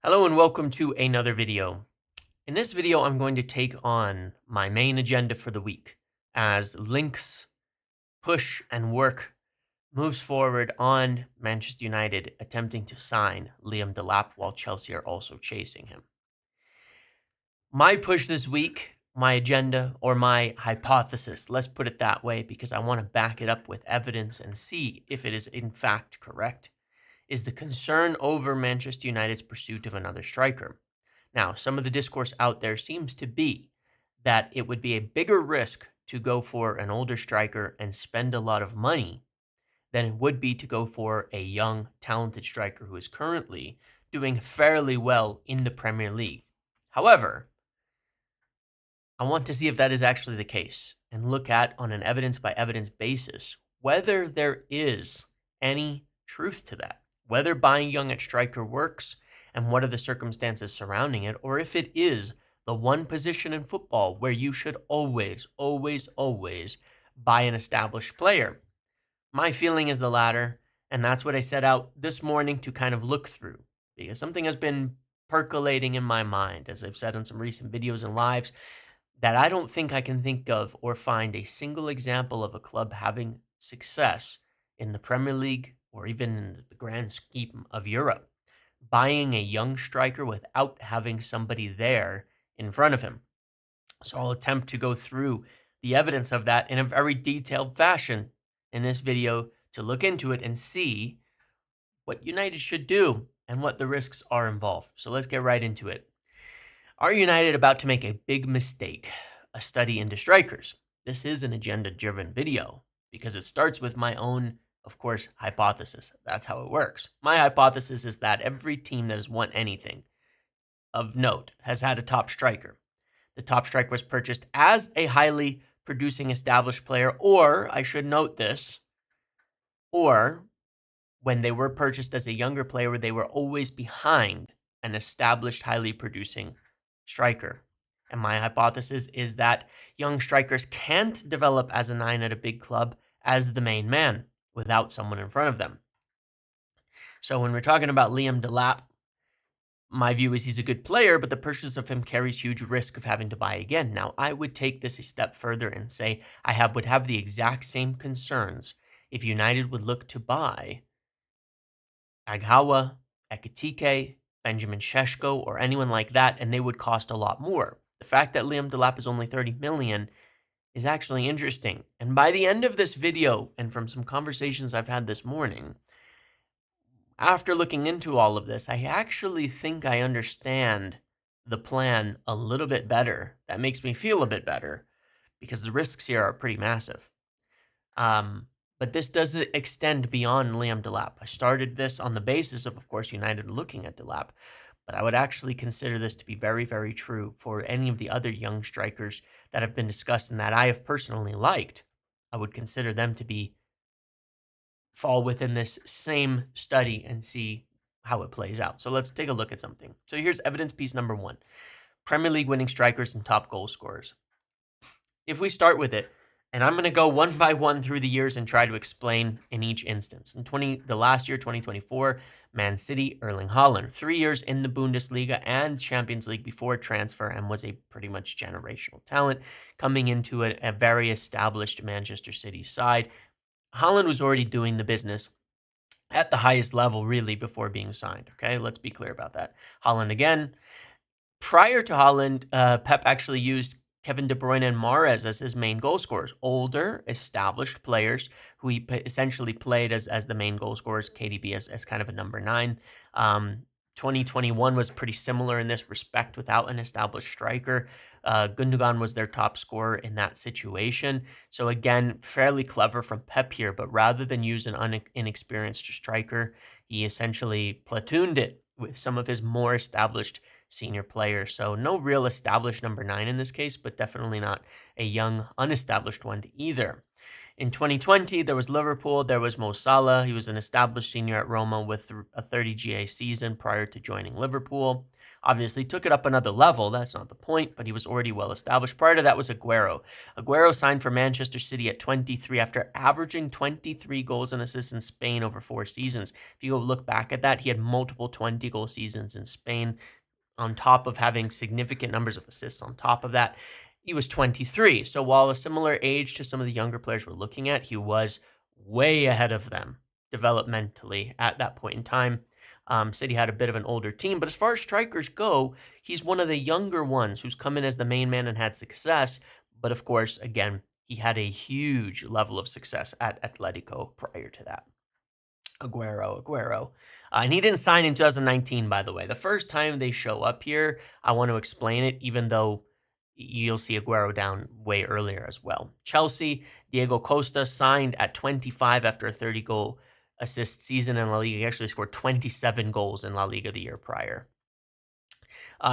Hello and welcome to another video. In this video, I'm going to take on my main agenda for the week as Link's push and work moves forward on Manchester United attempting to sign Liam Delap while Chelsea are also chasing him. My push this week, my agenda, or my hypothesis, let's put it that way because I want to back it up with evidence and see if it is in fact correct, is the concern over Manchester United's pursuit of another striker. Now, some of the discourse out there seems to be that it would be a bigger risk to go for an older striker and spend a lot of money than it would be to go for a young, talented striker who is currently doing fairly well in the Premier League. However, I want to see if that is actually the case and look at, on an evidence by evidence basis, whether there is any truth to that, whether buying young at striker works and what are the circumstances surrounding it, or if it is the one position in football where you should always, always, always buy an established player. My feeling is the latter, and that's what I set out this morning to kind of look through, because something has been percolating in my mind, as I've said in some recent videos and lives, that I don't think I can think of or find a single example of a club having success in the Premier League or even in the grand scheme of Europe, buying a young striker without having somebody there in front of him. So I'll attempt to go through the evidence of that in a very detailed fashion in this video to look into it and see what United should do and what the risks are involved. So let's get right into it. Are United about to make a big mistake? A study into strikers. This is an agenda-driven video because it starts with my own, of course, hypothesis. That's how it works. My hypothesis is that every team that has won anything of note has had a top striker. The top striker was purchased as a highly producing established player, or I should note this, or when they were purchased as a younger player, they were always behind an established, highly producing striker. And my hypothesis is that young strikers can't develop as a nine at a big club as the main man without someone in front of them. So when we're talking about Liam Delap, my view is he's a good player, but the purchase of him carries huge risk of having to buy again. Now, I would take this a step further and say would have the exact same concerns if United would look to buy Aghawa, Ekitike, Benjamin Sheshko, or anyone like that, and they would cost a lot more. The fact that Liam Delap is only 30 million is actually interesting. And by the end of this video, and from some conversations I've had this morning, after looking into all of this, I actually think I understand the plan a little bit better. That makes me feel a bit better because the risks here are pretty massive. But this doesn't extend beyond Liam Delap. I started this on the basis of course, United looking at Delap, but I would actually consider this to be very, very true for any of the other young strikers that have been discussed and that I have personally liked. I would consider them to fall within this same study and see how it plays out. So let's take a look at something. So here's evidence piece number 1. Premier League winning strikers and top goal scorers. If we start with it, and I'm going to go one by one through the years and try to explain in each instance. The last year, 2024, Man City, Erling Haaland, 3 years in the Bundesliga and Champions League before transfer, and was a pretty much generational talent coming into a very established Manchester City side. Haaland was already doing the business at the highest level, really, before being signed. Okay, let's be clear about that. Haaland again. Prior to Haaland, Pep actually used Kevin De Bruyne and Mahrez as his main goal scorers. Older, established players who he essentially played as the main goal scorers. KDB as kind of a number 9. 2021 was pretty similar in this respect without an established striker. Gundogan was their top scorer in that situation. So again, fairly clever from Pep here, but rather than use an inexperienced striker, he essentially platooned it with some of his more established senior players. So no real established number 9 in this case, but definitely not a young, unestablished one either. In 2020, there was Liverpool, there was Mo Salah. He was an established senior at Roma with a 30 GA season prior to joining Liverpool. Obviously, took it up another level. That's not the point, but he was already well established. Prior to that was Aguero. Aguero signed for Manchester City at 23 after averaging 23 goals and assists in Spain over 4 seasons. If you go look back at that, he had multiple 20-goal seasons in Spain on top of having significant numbers of assists on top of that. He was 23. So while a similar age to some of the younger players we're looking at, he was way ahead of them developmentally at that point in time. City had a bit of an older team, but as far as strikers go, he's one of the younger ones who's come in as the main man and had success. But of course, again, he had a huge level of success at Atletico prior to that. Aguero. And he didn't sign in 2019, by the way. The first time they show up here, I want to explain it, even though you'll see Aguero down way earlier as well. Chelsea, Diego Costa signed at 25 after a 30-goal assist season in La Liga. He actually scored 27 goals in La Liga the year prior.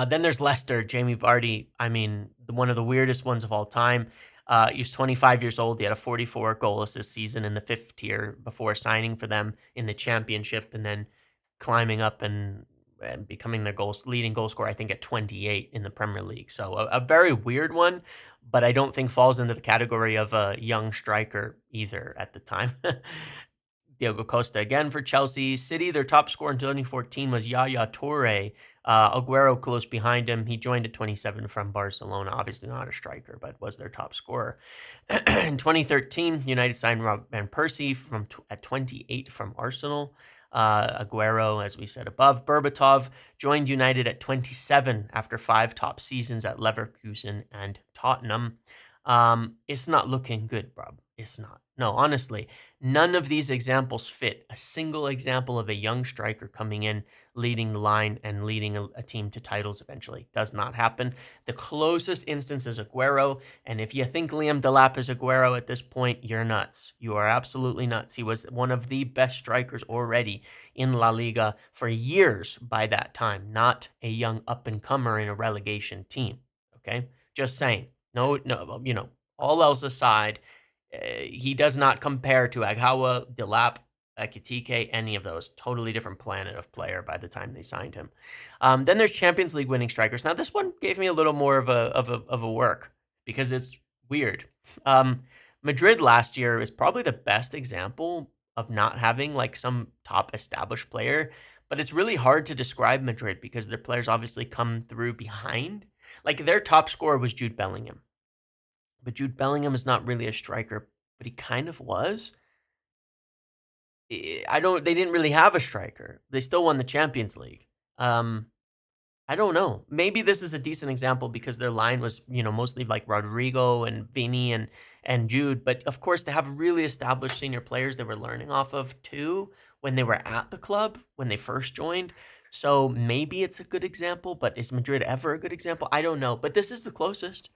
Then there's Leicester, Jamie Vardy. I mean, one of the weirdest ones of all time. He was 25 years old. He had a 44 goal assist season in the 5th tier before signing for them in the championship and then climbing up and becoming their leading goal scorer, I think, at 28 in the Premier League. So a very weird one, but I don't think falls into the category of a young striker either at the time. Diego Costa again for Chelsea. City, their top scorer in 2014 was Yaya Toure. Aguero close behind him. He joined at 27 from Barcelona. Obviously not a striker, but was their top scorer. In 2013, United signed Rob Van Persie at 28 from Arsenal. Aguero, as we said above. Berbatov joined United at 27 after 5 top seasons at Leverkusen and Tottenham. It's not looking good, bro. It's not. No, honestly, none of these examples fit. A single example of a young striker coming in, leading the line, and leading a team to titles eventually does not happen. The closest instance is Aguero, and if you think Liam Delap is Aguero at this point, you're nuts. You are absolutely nuts. He was one of the best strikers already in La Liga for years by that time, not a young up-and-comer in a relegation team, okay? Just saying. No, all else aside, he does not compare to Aghawa, Delap, Ekitike, any of those. Totally different planet of player by the time they signed him. Then there's Champions League winning strikers. Now this one gave me a little more of a work because it's weird. Madrid last year is probably the best example of not having like some top established player, but it's really hard to describe Madrid because their players obviously come through behind. Like their top scorer was Jude Bellingham. But Jude Bellingham is not really a striker, but he kind of was. They didn't really have a striker. They still won the Champions League. I don't know. Maybe this is a decent example because their line was, mostly like Rodrigo and Vini and Jude. But of course, they have really established senior players they were learning off of too when they were at the club, when they first joined. So maybe it's a good example, but is Madrid ever a good example? I don't know. But this is the closest.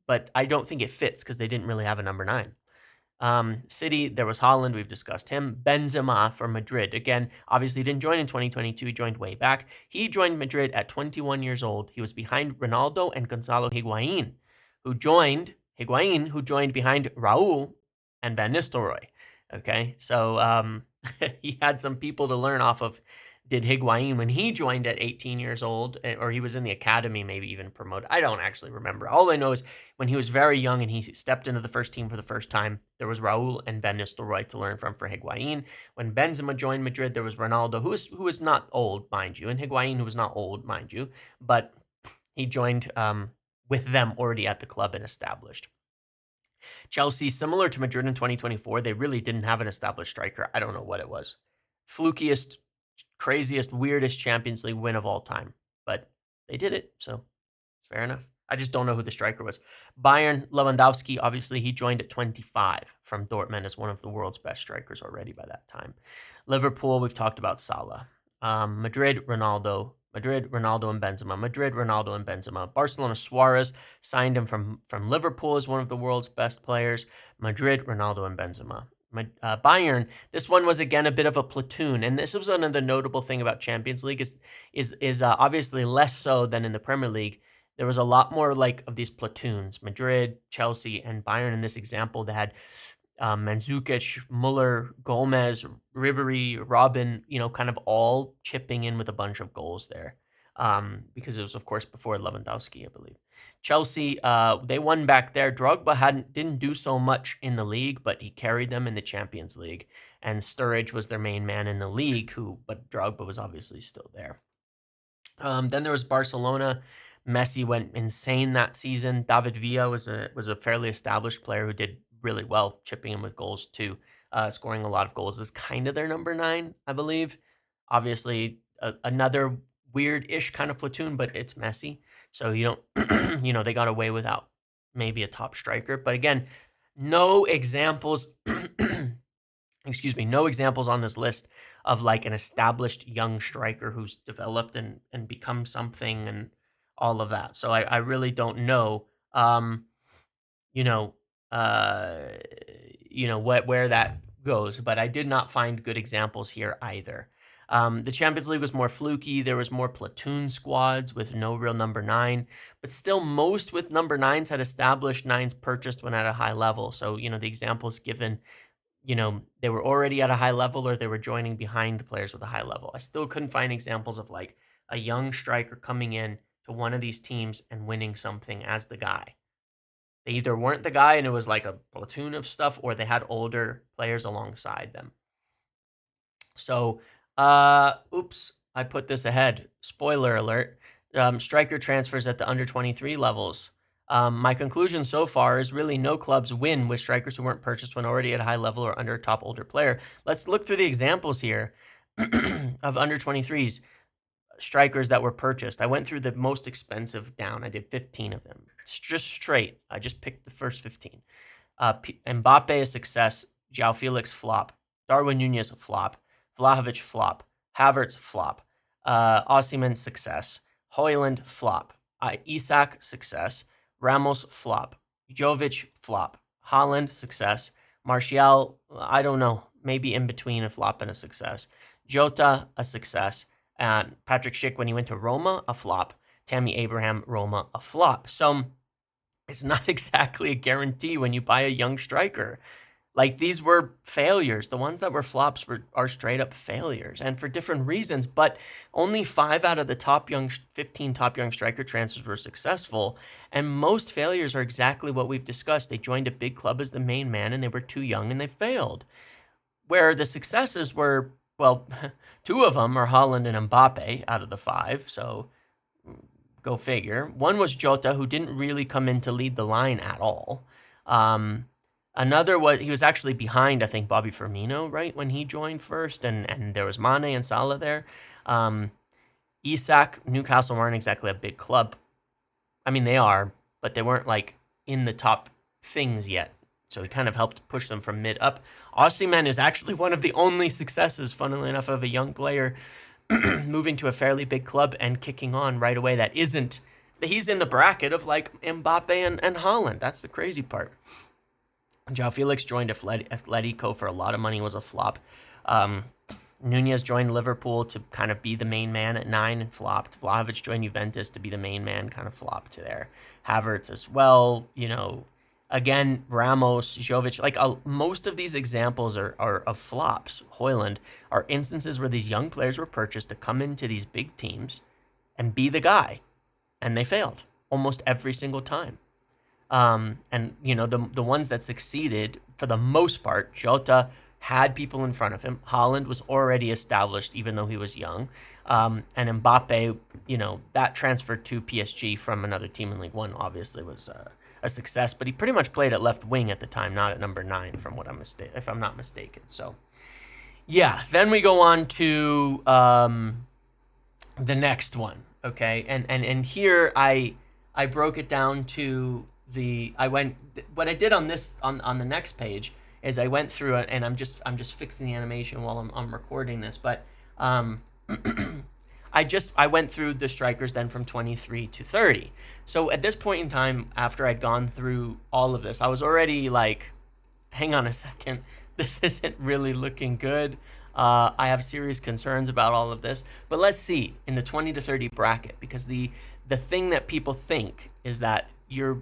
But I don't think it fits because they didn't really have a number 9. City, there was Haaland. We've discussed him. Benzema for Madrid. Again, obviously didn't join in 2022. He joined way back. He joined Madrid at 21 years old. He was behind Ronaldo and Gonzalo Higuain, who joined behind Raul and Van Nistelrooy. Okay, so he had some people to learn off of. Did Higuain when he joined at 18 years old, or he was in the academy, maybe even promoted. I don't actually remember. All I know is when he was very young and he stepped into the first team for the first time, there was Raul and Van Nistelrooy to learn from for Higuain. When Benzema joined Madrid, there was Ronaldo, who was not old, mind you, and Higuain, who was not old, mind you, but he joined with them already at the club and established. Chelsea, similar to Madrid in 2024, they really didn't have an established striker. I don't know what it was. Flukiest, craziest, weirdest Champions League win of all time. But they did it, so fair enough. I just don't know who the striker was. Bayern, Lewandowski, obviously he joined at 25 from Dortmund as one of the world's best strikers already by that time. Liverpool, we've talked about Salah. Madrid, Ronaldo and Benzema. Madrid, Ronaldo and Benzema. Barcelona, Suarez signed him from Liverpool as one of the world's best players. Madrid, Ronaldo and Benzema. Bayern, this one was again a bit of a platoon, and this was another notable thing about Champions League is obviously less so than in the Premier League. There was a lot more like of these platoons, Madrid, Chelsea, and Bayern in this example. They had Mandzukic, Muller, Gomez, Ribery, Robin, kind of all chipping in with a bunch of goals there. Because it was, of course, before Lewandowski, I believe. Chelsea, they won back there. Drogba didn't do so much in the league, but he carried them in the Champions League. And Sturridge was their main man in the league, but Drogba was obviously still there. Then there was Barcelona. Messi went insane that season. David Villa was a fairly established player who did really well, chipping in with goals too, scoring a lot of goals. Is kind of their number 9, I believe. Obviously, another weird-ish kind of platoon, but it's Messi, so you don't, they got away without maybe a top striker. But again, no examples. Excuse me, no examples on this list of like an established young striker who's developed and become something and all of that. So I really don't know, you know, uh, where that goes, but I did not find good examples here either. The Champions League was more fluky. There was more platoon squads with no real number 9, but still most with number 9s had established 9s purchased when at a high level. So, the examples given, they were already at a high level or they were joining behind players with a high level. I still couldn't find examples of like a young striker coming in to one of these teams and winning something as the guy. They either weren't the guy and it was like a platoon of stuff, or they had older players alongside them. So, oops, I put this ahead. Spoiler alert. Striker transfers at the under 23 levels. My conclusion so far is really no clubs win with strikers who weren't purchased when already at a high level or under a top older player. Let's look through the examples here of under 23s strikers that were purchased. I went through the most expensive down. I did 15 of them. It's just straight. I just picked the first 15. Mbappe, a success. João Felix, flop. Darwin Nunez, flop. Vlahovic, flop. Havertz, flop. Osimhen, success. Højlund, flop. Isak, success. Ramos, flop. Jovic, flop. Haaland, success. Martial, I don't know. Maybe in between a flop and a success. Jota, a success. Patrick Schick, when he went to Roma, a flop. Tammy Abraham, Roma, a flop. So it's not exactly a guarantee when you buy a young striker. Like, these were failures. The ones that were flops are straight up failures, and for different reasons. But only 5 out of the 15 top young striker transfers were successful, and most failures are exactly what we've discussed. They joined a big club as the main man, and they were too young, and they failed. Where the successes were, well, 2 of them are Haaland and Mbappe out of the 5, so go figure. One was Jota, who didn't really come in to lead the line at all. Another was, he was actually behind, I think, Bobby Firmino, right, when he joined first, and there was Mane and Salah there. Isak, Newcastle weren't exactly a big club. I mean, they are, but they weren't, like, in the top things yet. So he kind of helped push them from mid up. Osimhen is actually one of the only successes, funnily enough, of a young player moving to a fairly big club and kicking on right away. He's in the bracket of, like, Mbappe and Haaland. That's the crazy part. João Felix joined Atletico for a lot of money, was a flop. Nunez joined Liverpool to kind of be the main man at 9 and flopped. Vlahovic joined Juventus to be the main man, kind of flopped there. Havertz as well, Again, Ramos, Jovic, like most of these examples are of flops. Højlund are instances where these young players were purchased to come into these big teams and be the guy, and they failed almost every single time. And the ones that succeeded, for the most part, Jota had people in front of him. Haaland was already established, even though he was young. And Mbappe, that transfer to PSG from another team in League One obviously was a success, but he pretty much played at left wing at the time, not at number 9, if I'm not mistaken. So, yeah. Then we go on to the next one. Okay, and here I broke it down to what I did on the next page is I went through it, and I'm just fixing the animation while I'm recording this, but I went through the strikers then from 23 to 30. So at this point in time, after I'd gone through all of this, I was already like, hang on a second, this isn't really looking good. I have serious concerns about all of this, but let's see in the 20 to 30 bracket, because the thing that people think is that your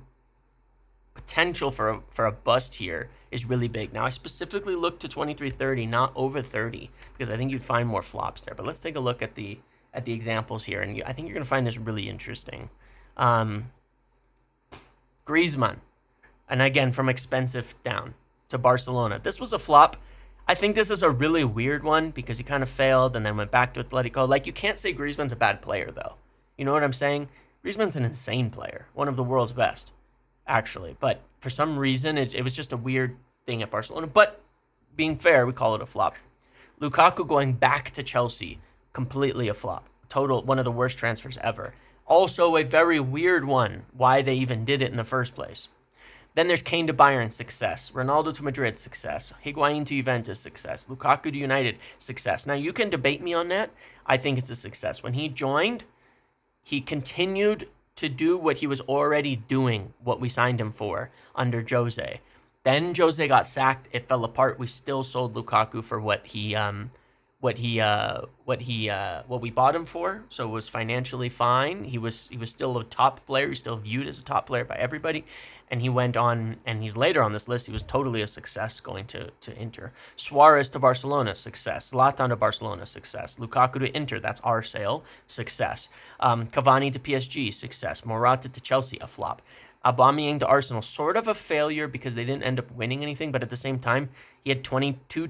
potential for a bust here is really big. Now, I specifically looked to 23-30, not over 30, because I think you'd find more flops there. But let's take a look at the examples here, and I think you're going to find this really interesting. Griezmann, and again, from expensive down to Barcelona. This was a flop. I think this is a really weird one because he kind of failed and then went back to Atletico. Like, you can't say Griezmann's a bad player, though. You know what I'm saying? Griezmann's an insane player, one of the world's best, actually. But for some reason, it was just a weird thing at Barcelona. But being fair, we call it a flop. Lukaku going back to Chelsea, completely a flop. Total, one of the worst transfers ever. Also a very weird one, why they even did it in the first place. Then there's Kane to Bayern, success. Ronaldo to Madrid, success. Higuain to Juventus, success. Lukaku to United, success. Now, you can debate me on that. I think it's a success. When he joined, he continued to do what he was already doing, what we signed him for under Jose. Then Jose got sacked. It fell apart. We still sold Lukaku for what we bought him for, so it was financially fine. He was still a top player. He's still viewed as a top player by everybody, and he went on, and he's later on this list. He was totally a success going to Inter. Suarez to Barcelona, success. Zlatan to Barcelona, success. Lukaku to Inter, that's our sale, success. Cavani to PSG, success. Morata to Chelsea, a flop. Aubameyang to Arsenal, sort of a failure because they didn't end up winning anything, but at the same time, he had 22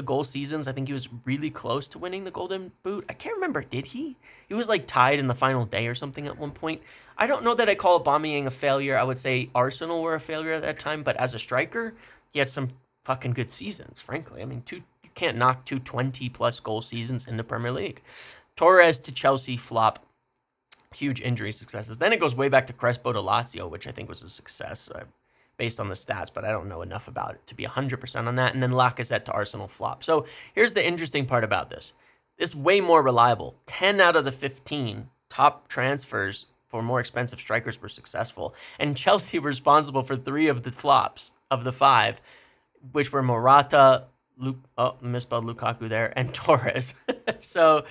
goal seasons. I think he was really close to winning the Golden Boot. I can't remember. Did he? He was like tied in the final day or something at one point. I don't know that I call Aubameyang a failure. I would say Arsenal were a failure at that time, but as a striker, he had some fucking good seasons, frankly. I mean, you can't knock 220-plus goal seasons in the Premier League. Torres to Chelsea, flop. Huge injury successes. Then it goes way back to Crespo to Lazio, which I think was a success based on the stats, but I don't know enough about it to be 100% on that. And then Lacazette to Arsenal, flop. So here's the interesting part about this. This is way more reliable. 10 out of the 15 top transfers for more expensive strikers were successful. And Chelsea were responsible for 3 of the flops of the 5, which were Morata, misspelled Lukaku there, and Torres. So,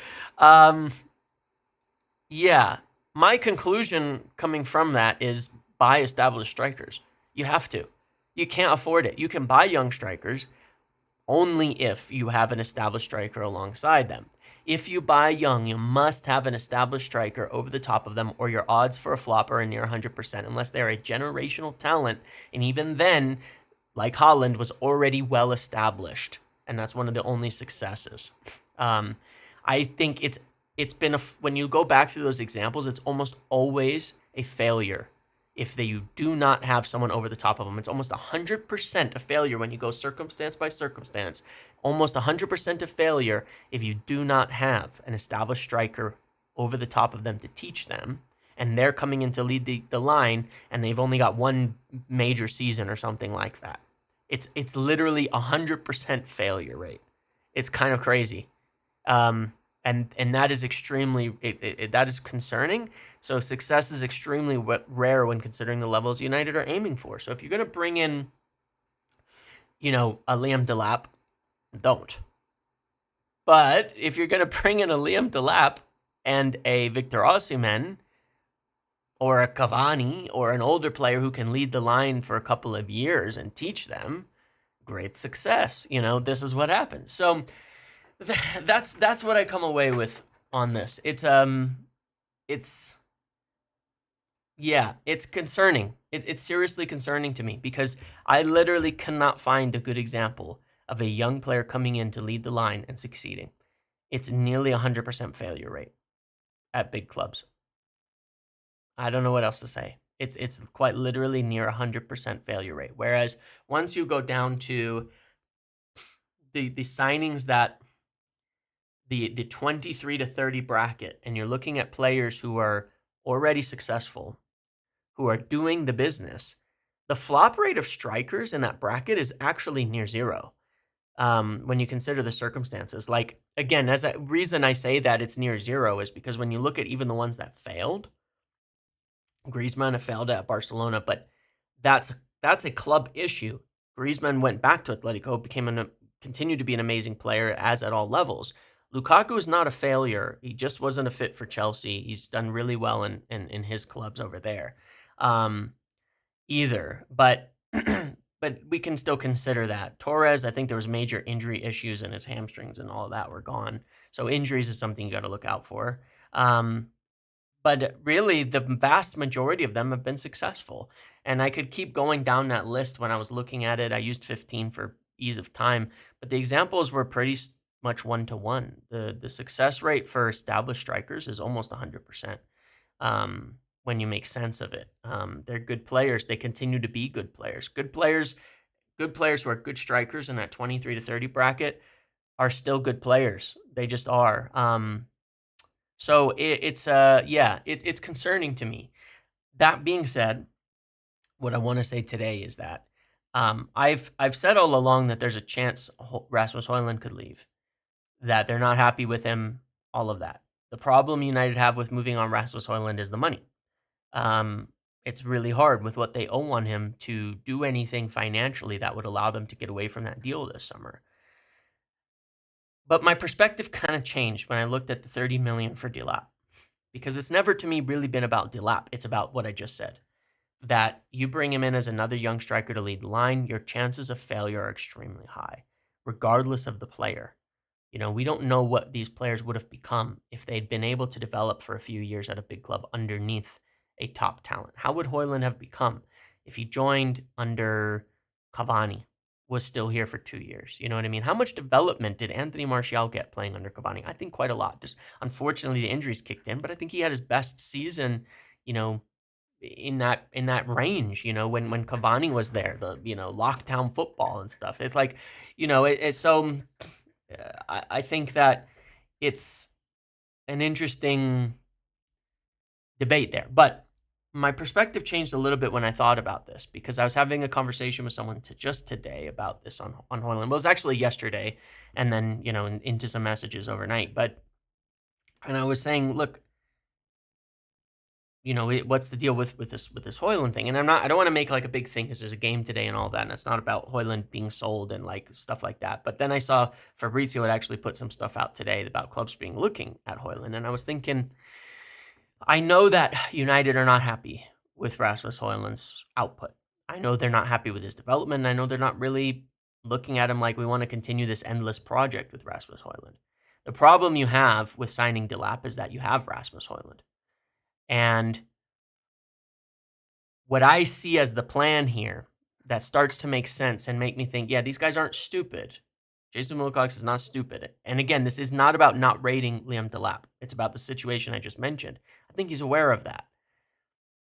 yeah. My conclusion coming from that is buy established strikers. You have to. You can't afford it. You can buy young strikers only if you have an established striker alongside them. If you buy young, you must have an established striker over the top of them, or your odds for a flop are near 100%, unless they're a generational talent. And even then, like Haaland, was already well established. And that's one of the only successes. I think it's been when you go back through those examples, it's almost always a failure if you do not have someone over the top of them. It's almost 100% a failure when you go circumstance by circumstance. Almost 100% a failure if you do not have an established striker over the top of them to teach them, and they're coming in to lead the line, and they've only got one major season or something like that. It's literally 100% failure rate. It's kind of crazy. And that is extremely that is concerning. So success is extremely rare when considering the levels United are aiming for. So if you're going to bring in, a Liam Delap, don't. But if you're going to bring in a Liam Delap and a Victor Osimhen or a Cavani or an older player who can lead the line for a couple of years and teach them, great success. This is what happens. So that's what I come away with on this. It's concerning. It's seriously concerning to me because I literally cannot find a good example of a young player coming in to lead the line and succeeding. It's nearly 100% failure rate at big clubs. I don't know what else to say. It's quite literally near 100% failure rate. Whereas once you go down to the signings that the 23 to 30 bracket, and you're looking at players who are already successful, who are doing the business, the flop rate of strikers in that bracket is actually near zero. When you consider the circumstances, like, again, as a reason I say that it's near zero is because when you look at even the ones that failed, Griezmann failed at Barcelona, but that's a club issue. Griezmann went back to Atletico, became continue to be an amazing player as at all levels. Lukaku is not a failure. He just wasn't a fit for Chelsea. He's done really well in his clubs over there. Um, either, but but we can still consider that. Torres, I think there was major injury issues and his hamstrings and all of that were gone. So injuries is something you got to look out for. Um, but really, the vast majority of them have been successful. And I could keep going down that list when I was looking at it. I used 15 for ease of time, but the examples were pretty much one to one. The success rate for established strikers is almost 100%. When you make sense of it, they're good players. They continue to be good players. Good players who are good strikers in that 23 to 30 bracket are still good players. They just are. So it's concerning to me. That being said, what I want to say today is that I've said all along that there's a chance Rasmus Højlund could leave, that they're not happy with him, all of that. The problem United have with moving on Rasmus Højlund is the money. Um, it's really hard with what they owe on him to do anything financially that would allow them to get away from that deal this summer. But my perspective kind of changed when I looked at the 30 million for Delap, because it's never to me really been about Delap. It's about what I just said, that you bring him in as another young striker to lead the line, your chances of failure are extremely high, regardless of the player. You know, we don't know what these players would have become if they'd been able to develop for a few years at a big club underneath a top talent. How would Højlund have become if he joined under Cavani, was still here for 2 years? You know what I mean? How much development did Anthony Martial get playing under Cavani? I think quite a lot. Just unfortunately, the injuries kicked in, but I think he had his best season, you know, in that range, when Cavani was there, the lockdown football and stuff. It's like, it's so I think that it's an interesting debate there. But my perspective changed a little bit when I thought about this, because I was having a conversation with someone just today about this on Højlund. Well, it was actually yesterday, and then into some messages overnight. And I was saying, look, what's the deal with this Højlund thing? And I don't want to make like a big thing because there's a game today and all that, and it's not about Højlund being sold and like stuff like that. But then I saw Fabrizio had actually put some stuff out today about clubs being looking at Højlund, and I was thinking, I know that United are not happy with Rasmus Højlund's output. I know they're not happy with his development. I know they're not really looking at him like we want to continue this endless project with Rasmus Højlund. The problem you have with signing Delap is that you have Rasmus Højlund. And what I see as the plan here that starts to make sense and make me think, yeah, these guys aren't stupid. Jason Wilcox is not stupid. And again, this is not about not rating Liam Delap. It's about the situation I just mentioned. I think he's aware of that,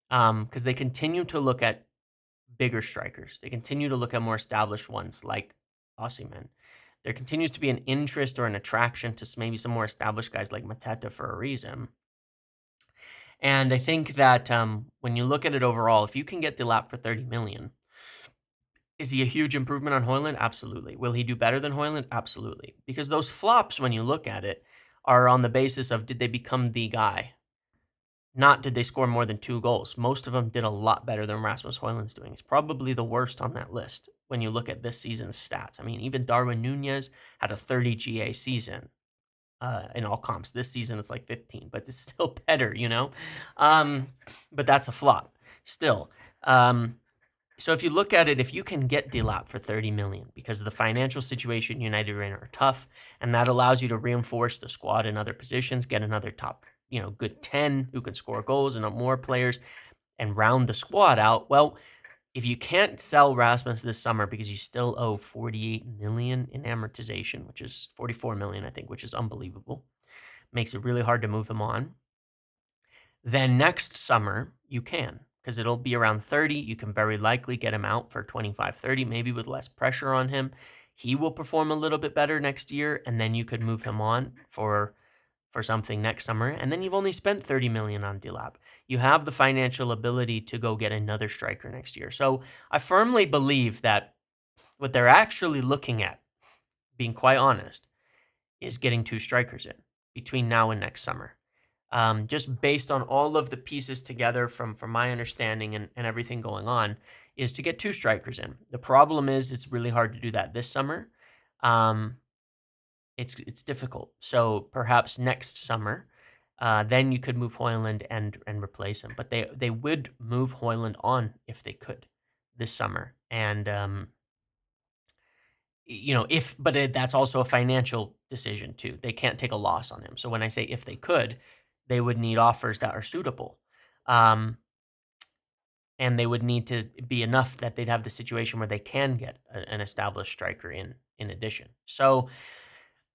because they continue to look at bigger strikers. They continue to look at more established ones like Osimhen. There continues to be an interest or an attraction to maybe some more established guys like Mateta for a reason. And I think that when you look at it overall, if you can get Delap for 30 million, is he a huge improvement on Højlund? Absolutely. Will he do better than Højlund? Absolutely. Because those flops, when you look at it, are on the basis of, did they become the guy? Not did they score more than 2 goals. Most of them did a lot better than Rasmus Højlund's doing. He's probably the worst on that list when you look at this season's stats. I mean, even Darwin Nunez had a 30 GA season in all comps. This season it's like 15, but it's still better, but that's a flop still. So if you look at it, if you can get Delap for 30 million, because of the financial situation United are in are tough, and that allows you to reinforce the squad in other positions, get another top, good 10 who can score goals and more players, and round the squad out. Well, if you can't sell Rasmus this summer because you still owe 48 million in amortization, which is 44 million, I think, which is unbelievable, makes it really hard to move him on, then next summer you can, because it'll be around 30. You can very likely get him out for 25, 30, maybe with less pressure on him. He will perform a little bit better next year, and then you could move him on for something next summer, and then you've only spent 30 million on Delap. You have the financial ability to go get another striker next year. So I firmly believe that what they're actually looking at, being quite honest, is getting 2 strikers in between now and next summer. Just based on all of the pieces together from my understanding and everything going on, is to get 2 strikers in. The problem is it's really hard to do that this summer. Um, it's difficult. So perhaps next summer, then you could move Hoyland and replace him. But they would move Hoyland on if they could this summer, and if that's also a financial decision too. They can't take a loss on him. So when I say if they could, they would need offers that are suitable. Um, and they would need to be enough that they'd have the situation where they can get an established striker in addition. So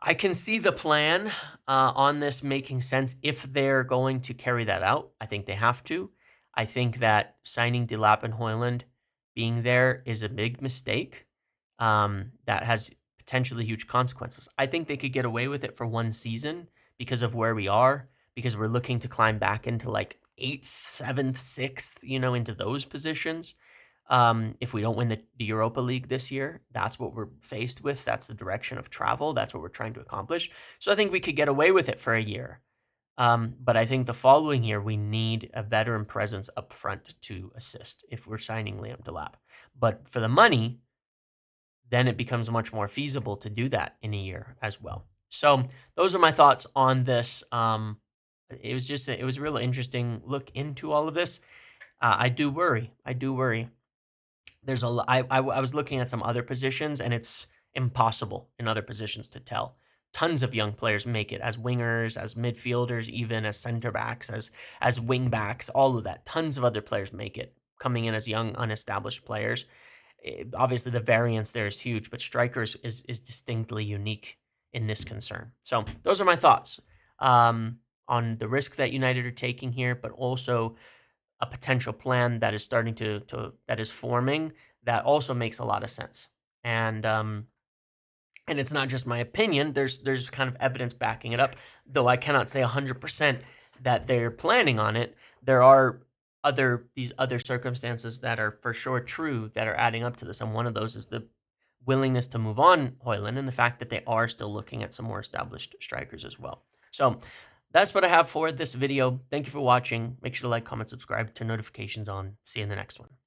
I can see the plan on this making sense if they're going to carry that out. I think they have to. I think that signing Delap and Hoyland being there is a big mistake that has potentially huge consequences. I think they could get away with it for one season because of where we are, because we're looking to climb back into like eighth, seventh, sixth, into those positions. If we don't win the Europa League this year, that's what we're faced with. That's the direction of travel. That's what we're trying to accomplish. So I think we could get away with it for a year. But I think the following year, we need a veteran presence up front to assist if we're signing Liam Delap. But for the money, then it becomes much more feasible to do that in a year as well. So those are my thoughts on this. It was a really interesting look into all of this. I do worry. I do worry. There's I was looking at some other positions, and it's impossible in other positions to tell. Tons of young players make it as wingers, as midfielders, even as center backs, as wing backs, all of that. Tons of other players make it coming in as young, unestablished players. Obviously, the variance there is huge, but strikers is distinctly unique in this concern. So those are my thoughts on the risk that United are taking here, but also a potential plan that is starting to that is forming that also makes a lot of sense. And it's not just my opinion. There's kind of evidence backing it up, though I cannot say 100% that they're planning on it. There are these other circumstances that are for sure true that are adding up to this, and one of those is the willingness to move on Hoyland and the fact that they are still looking at some more established strikers as well. So that's what I have for this video. Thank you for watching. Make sure to like, comment, subscribe, turn notifications on. See you in the next one.